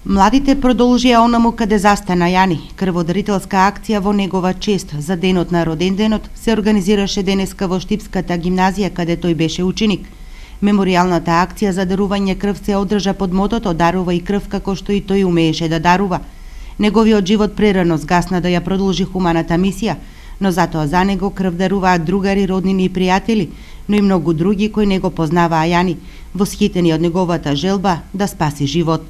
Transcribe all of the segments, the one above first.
Младите продолжија онаму каде застана Јани. Крводарителска акција во негова чест за денот на роденденот се организираше денеска во Штипската гимназија каде тој беше ученик. Меморијалната акција за дарување крв се одржа под мотото "Дарува и крв како што и тој умееше да дарува". Неговиот живот прерано згасна да ја продолжи хуманата мисија, но затоа за него крв даруваат другари, роднини и пријатели, но и многу други кои не го познаваа Јани, восхитени од неговата желба да спаси живот.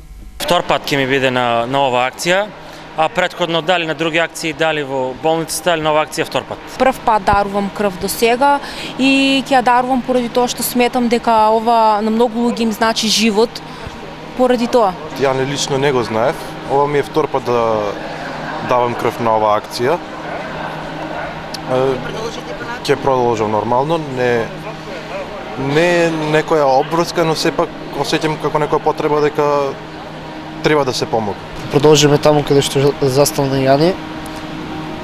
Втор пат ќе ми биде на ова акција, а претходно дали на други акции, дали во болницата, дали на ова акција втор пат. Прв пат дарувам крв до сега и ќе ја дарувам поради тоа што сметам дека ова на многу луѓе им значи живот, поради тоа. Ја лично не го знаев. Ова ми е втор пат да давам крв на оваа акција. Ќе продолжам нормално, не е некоја обврска, но сепак осеќам како некоја потреба дека треба да се помогне. Продолжиме таму каде што застана Јани,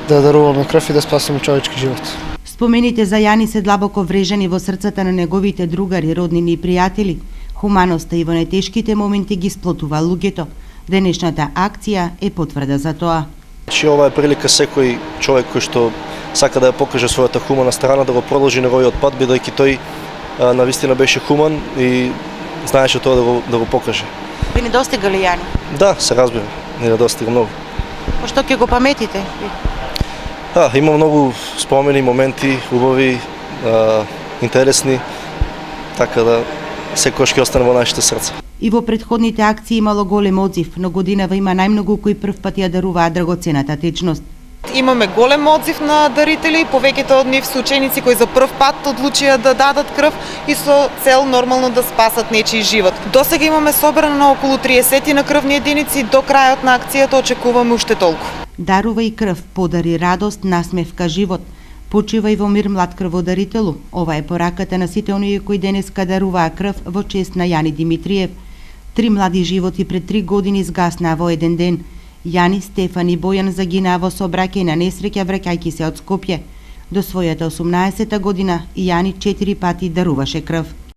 да даруваме крв и да спасиме човечки живот. Спомените за Јани се длабоко врежани во срцата на неговите другари, роднини и пријатели. Хуманоста и во најтешките моменти ги сплотува луѓето. Денешната акција е потврда за тоа. Ова е прилика секој човек кој што сака да ја покаже својата хумана страна да го продолжи неговиот пат, бидејќи тој навистина беше хуман и знаеше тоа да го покаже. Ви не достига ли Јани? Да, се разбира, не достига многу. Што ќе го паметите? Има многу спомени, моменти, убави, интересни, така да секојаш ќе остане во нашите срца. И во претходните акции имало голем одзив, но годинава има најмногу кои прв пат ја даруваат драгоцената течност. Имаме голем одзив на дарители, повеќето од нив се ученици кои за прв пат одлучија да дадат крв и со цел нормално да спасат нечiji живот. Досега имаме собрано на околу 30 на крвни единици, до крајот на акцијата очекуваме уште толку. Дарува и крв, подари радост, насмевка, живот. Почива и во мир млад крводарителу. Ова е пораката на сите оние кои денеска даруваа крв во чест на Јани Димитриев. 3 млади животи пред 3 години згаснаа во еден ден. Јани, Стефан и Бојан загинаа во сообраќајна несреќа враќајќи се од Скопје. До својата 18-та година Јани 4 пати даруваше крв.